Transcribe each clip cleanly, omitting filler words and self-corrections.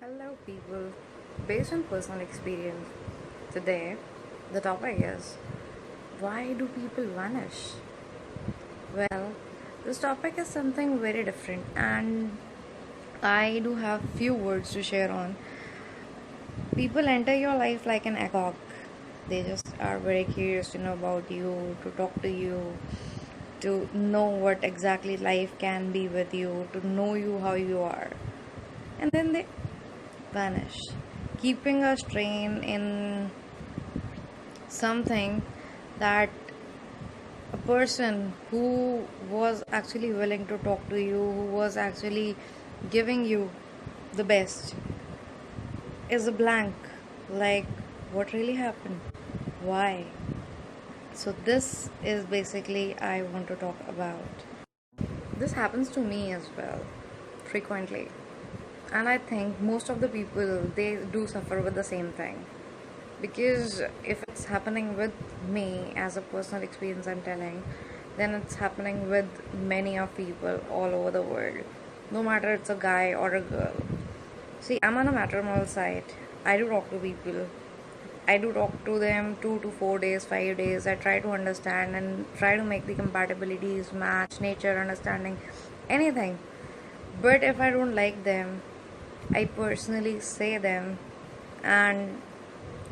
Hello, people. Based on personal experience, today the topic is why do people vanish? Well, this topic is something very different, and I do have few words to share on. People enter your life like an echo. They just are very curious to know about you, to talk to you, to know what exactly life can be with you, to know you how you are. And then they vanish, keeping a strain in something that a person who was actually willing to talk to you, who was actually giving you the best, is a blank. Like, what really happened? Why? So, this is basically I want to talk about. This happens to me as well, frequently. And I think most of the people they do suffer with the same thing. Because if it's happening with me as a personal experience I'm telling, then it's happening with many of people all over the world, no matter it's a guy or a girl. See, I'm on a matrimonial site. I do talk to people. I do talk to them 2 to 4 days, 5 days. I try to understand and try to make the compatibilities match, nature, understanding, anything. But if I don't like them, I personally say them, and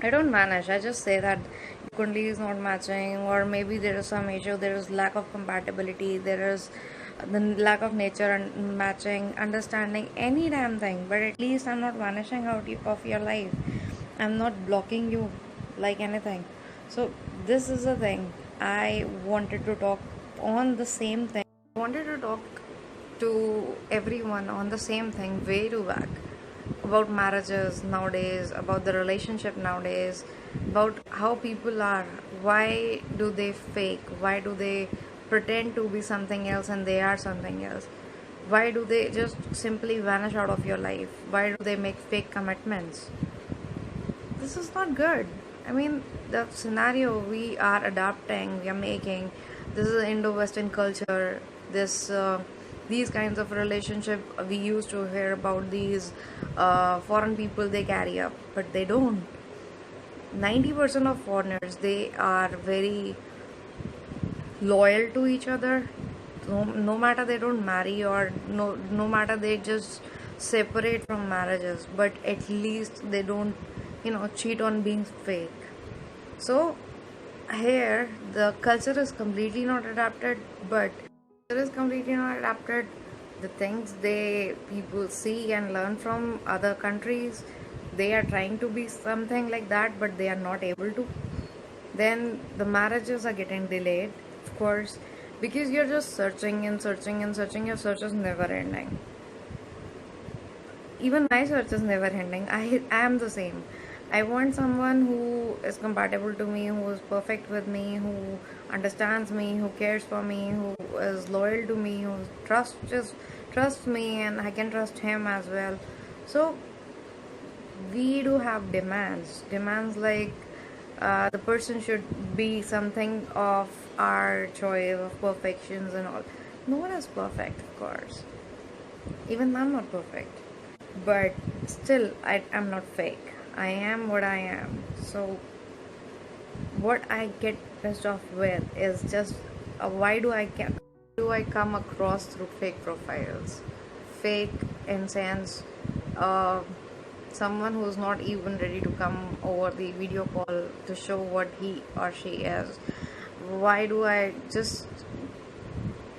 I don't manage. I just say that Kundi is not matching, or maybe there is some issue. There is lack of compatibility. There is the lack of nature and matching, understanding, any damn thing. But at least I'm not vanishing out of your life. I'm not blocking you like anything. So this is the thing. I wanted to talk on the same thing. I wanted to talk to everyone on the same thing way too back about marriages nowadays, about the relationship nowadays, about how people are. Why do they fake? Why do they pretend to be something else and they are something else? Why do they just simply vanish out of your life? Why do they make fake commitments? This is not good. I mean, the scenario we are adapting, we are making, this is Indo-Western culture. These kinds of relationship we used to hear about these foreign people they carry up, but they don't. 90% of foreigners they are very loyal to each other. No matter they don't marry, or no matter they just separate from marriages, but at least they don't cheat on being fake. So here the culture is completely not adapted, but culture is completely not adapted. The things they people see and learn from other countries, they are trying to be something like that, but they are not able to. Then the marriages are getting delayed, of course, because you're just searching and searching and searching. Your search is never ending. Even my search is never ending. I am the same. I want someone who is compatible to me, who is perfect with me, who understands me, who cares for me, who is loyal to me, who trusts me, and I can trust him as well. So we do have demands like the person should be something of our choice of perfections and all. No one is perfect, of course. Even I'm not perfect, but still I am not fake. I am what I am. So what I get pissed off with is just why do I come across through fake profiles? Fake in sense, uh, someone who's not even ready to come over the video call to show what he or she is. Why do I just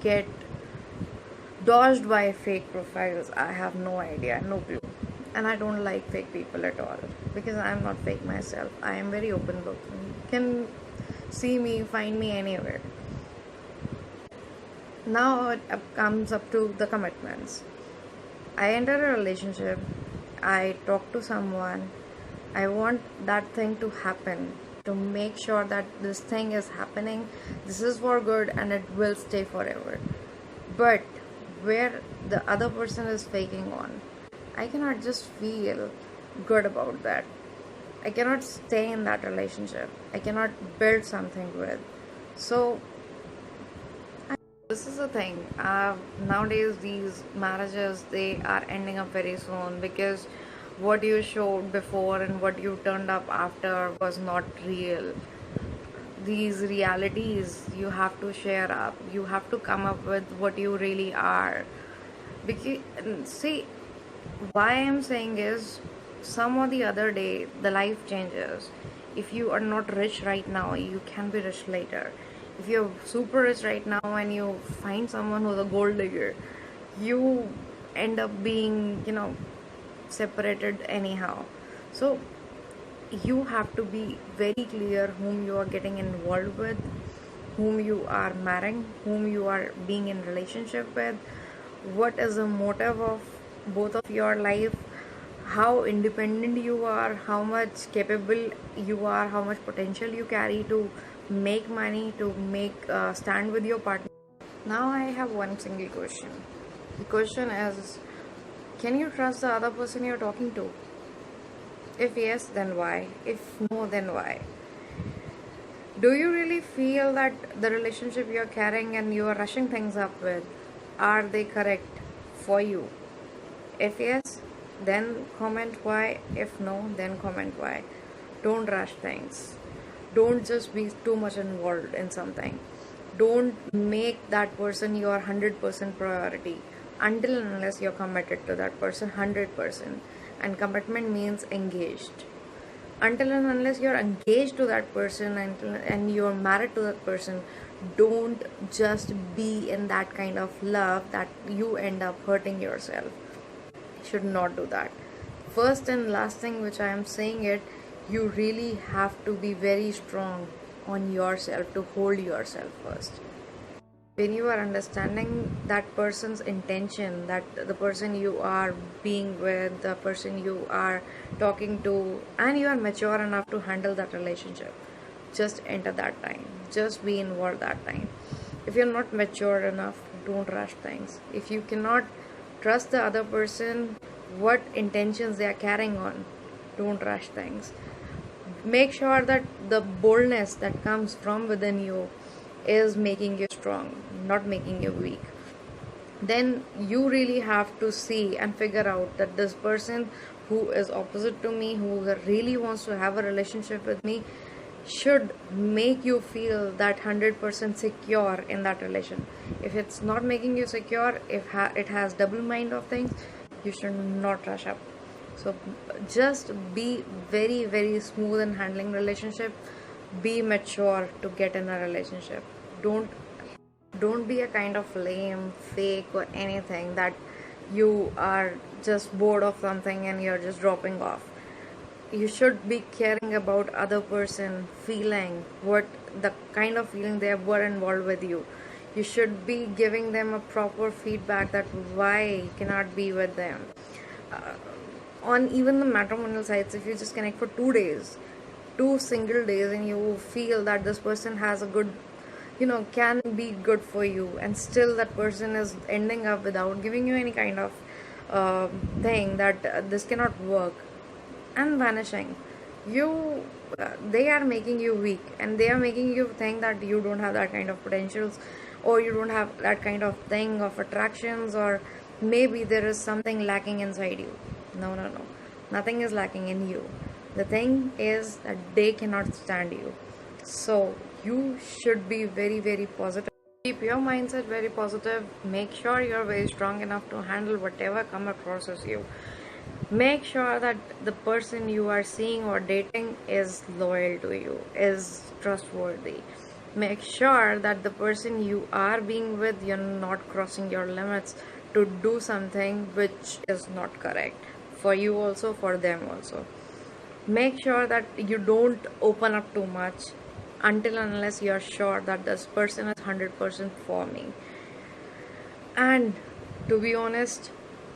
get dodged by fake profiles? I have no idea, no clue. And I don't like fake people at all because I'm not fake myself. I am very open book. You can see me, find me anywhere. Now it comes up to the commitments. I enter a relationship, I talk to someone, I want that thing to happen, to make sure that this thing is happening, this is for good and it will stay forever. But where the other person is faking on, I cannot just feel good about that. I cannot stay in that relationship. I cannot build something with. So this is the thing. Nowadays, these marriages they are ending up very soon because what you showed before and what you turned up after was not real. These realities you have to share up. You have to come up with what you really are. Because, see, why I'm saying is, some or the other day the life changes. If you are not rich right now, you can be rich later. If you're super rich right now and you find someone who's a gold digger, you end up being, separated anyhow. So you have to be very clear whom you are getting involved with, whom you are marrying, whom you are being in relationship with, what is the motive of both of your life, how independent you are, how much capable you are, how much potential you carry to make money, to make stand with your partner. Now I have one single question. The question is, can you trust the other person you're talking to? If yes, then why? If no, then why? Do you really feel that the relationship you're carrying and you are rushing things up with, are they correct for you? If yes, then comment why. If no, then comment why. Don't rush things. Don't just be too much involved in something. Don't make that person your 100% priority until and unless you're committed to that person 100%. And commitment means engaged. Until and unless you're engaged to that person and you're married to that person, don't just be in that kind of love that you end up hurting yourself. Should not do that. First and last thing which I am saying it, you really have to be very strong on yourself to hold yourself first. When you are understanding that person's intention, that the person you are being with, the person you are talking to, and you are mature enough to handle that relationship, just enter that time, just be involved that time. If you're not mature enough, don't rush things. If you cannot trust the other person, what intentions they are carrying on, don't rush things. Make sure that the boldness that comes from within you is making you strong, not making you weak. Then you really have to see and figure out that this person who is opposite to me, who really wants to have a relationship with me, should make you feel that 100% secure in that relation. If it's not making you secure, if it has double mind of things, you should not rush up. So just be very, very smooth in handling relationship. Be mature to get in a relationship. Don't be a kind of lame, fake, or anything that you are just bored of something and you're just dropping off. You should be caring about other person feeling, what the kind of feeling they were involved with you. You should be giving them a proper feedback that why you cannot be with them. On even the matrimonial sites, if you just connect for 2 days, 2 single days, and you feel that this person has a good, can be good for you, and still that person is ending up without giving you any kind of thing that this cannot work, and vanishing, they are making you weak, and they are making you think that you don't have that kind of potentials, or you don't have that kind of thing of attractions, or maybe there is something lacking inside you. No, no, no, nothing is lacking in you. The thing is that they cannot stand you. So you should be very, very positive. Keep your mindset very positive. Make sure you're very strong enough to handle whatever come across as you. Make sure that the person you are seeing or dating is loyal to you, is trustworthy. Make sure that the person you are being with, you're not crossing your limits to do something which is not correct for you also, for them also. Make sure that you don't open up too much until and unless you're sure that this person is 100% for me. And to be honest,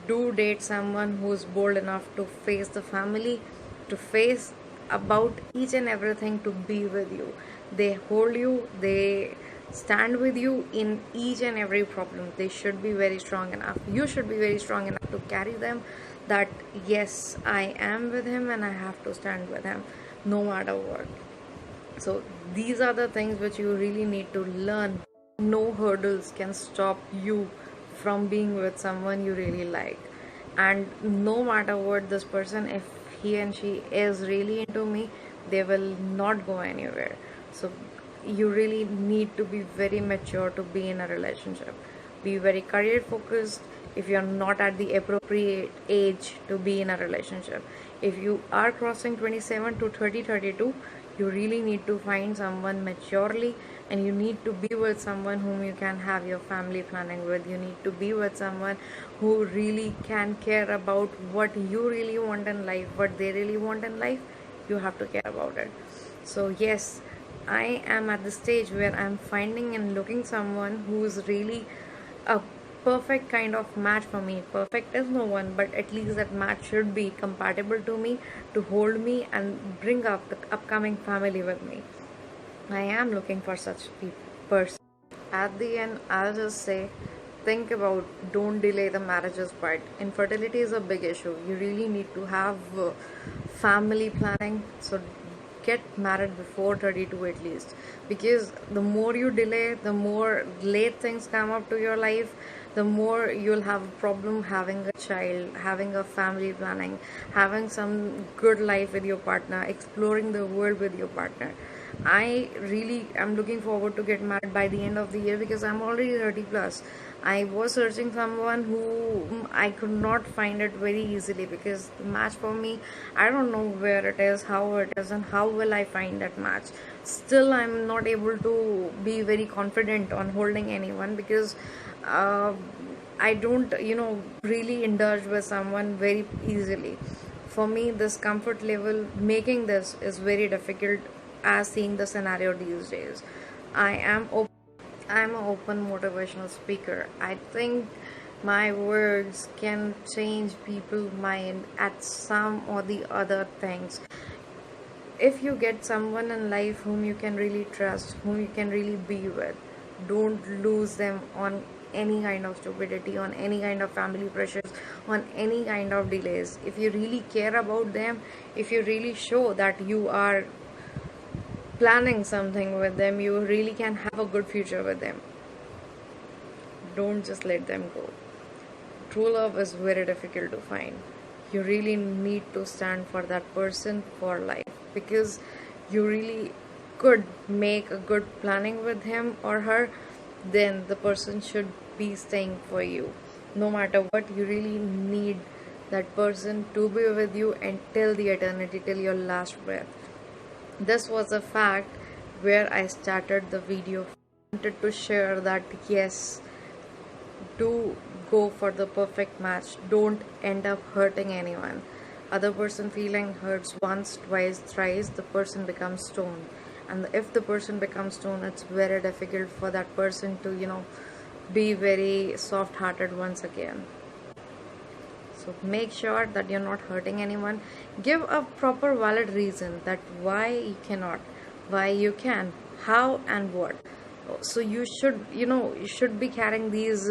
do date someone who's bold enough to face the family, to face about each and everything, to be with you. They hold you, they stand with you in each and every problem. They should be very strong enough. You should be very strong enough to carry them, that yes, I am with him and I have to stand with him no matter what. So these are the things which you really need to learn. No hurdles can stop you from being with someone you really like. and no matter what, this person, if he and she is really into me, they will not go anywhere. So you really need to be very mature to be in a relationship. Be very career focused if you're not at the appropriate age to be in a relationship. If you are crossing 27 to 30, 32, you really need to find someone maturely, and you need to be with someone whom you can have your family planning with. You need to be with someone who really can care about what you really want in life, what they really want in life. You have to care about it. So yes, I am at the stage where I'm finding and looking someone who's really a perfect kind of match for me. Perfect is no one, but at least that match should be compatible to me, to hold me and bring up the upcoming family with me. I am looking for such person. At the end, I'll just say, think about, don't delay the marriages part. Infertility is a big issue. You really need to have family planning. So get married before 32 at least, because the more you delay, the more late things come up to your life, the more you'll have a problem having a child, having a family planning, having some good life with your partner, exploring the world with your partner. I really am looking forward to get married by the end of the year, because I'm already 30 plus. I was searching someone who I could not find it very easily, because the match for me, I don't know where it is, how it is, and how will I find that match. Still, I'm not able to be very confident on holding anyone, because uh, I don't, really indulge with someone very easily. For me, this comfort level, making this is very difficult, as seeing the scenario these days. I am open. I'm an open motivational speaker. I think my words can change people's mind at some or the other things. If you get someone in life whom you can really trust, whom you can really be with, don't lose them on any kind of stupidity, on any kind of family pressures, on any kind of delays. If you really care about them, if you really show that you are planning something with them, you really can have a good future with them, don't just let them go. True love is very difficult to find. You really need to stand for that person for life, because you really could make a good planning with him or her, then the person should be staying for you. No matter what, you really need that person to be with you until the eternity, till your last breath. This was a fact where I started the video. I wanted to share that yes, do go for the perfect match. Don't end up hurting anyone. Other person feeling hurts once, twice, thrice, the person becomes stone. And if the person becomes stone, it's very difficult for that person to, be very soft hearted once again. So make sure that you're not hurting anyone. Give a proper valid reason that why you cannot, why you can, how and what. So you should be carrying these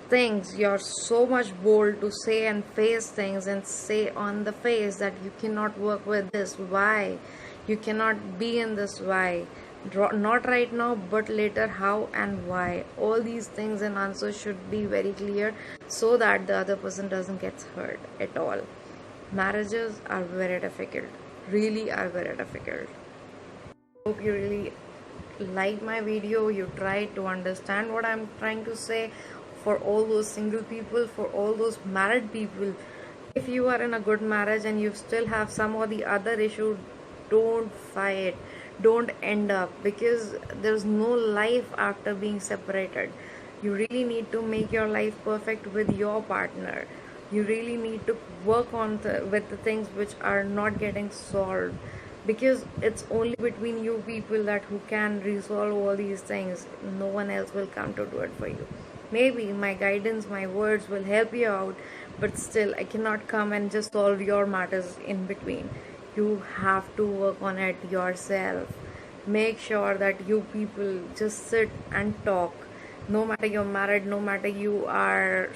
things. You're so much bold to say and face things, and say on the face that you cannot work with this, why you cannot be in this, why not right now but later, how and why. All these things and answers should be very clear, so that the other person doesn't get hurt at all. Marriages are very difficult, really are very difficult. Hope you really like my video, you try to understand what I'm trying to say. For all those single people, for all those married people, if you are in a good marriage and you still have some or the other issue, don't fight, don't end up, because there's no life after being separated. You really need to make your life perfect with your partner. You really need to work on with the things which are not getting solved, because it's only between you people that who can resolve all these things. No one else will come to do it for you. Maybe my guidance, my words will help you out, but still I cannot come and just solve your matters in between. You have to work on it yourself. Make sure that you people just sit and talk. No matter you're married, no matter you are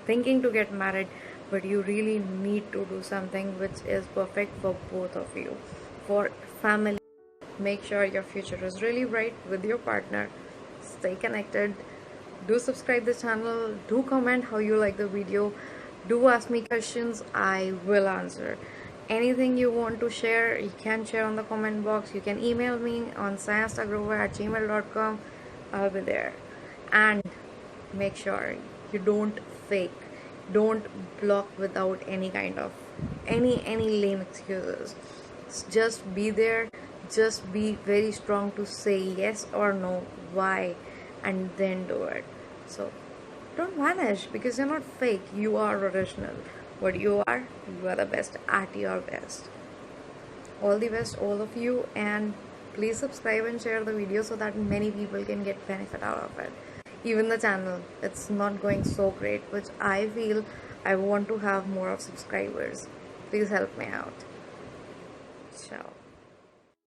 thinking to get married, but you really need to do something which is perfect for both of you, for family. Make sure your future is really bright with your partner. Stay connected. Do subscribe the channel. Do comment how you like the video. Do ask me questions, I will answer. Anything you want to share, you can share on the comment box. You can email me on scienceagrover@gmail.com. I'll be there. And make sure you don't fake, don't block without any kind of any lame excuses. Just be there, just be very strong to say yes or no, why, and then do it. So don't vanish, because you're not fake, you are original. What you are the best at your best. All the best, all of you, and please subscribe and share the video so that many people can get benefit out of it. Even the channel, it's not going so great, which I feel I want to have more of subscribers. Please help me out. Ciao.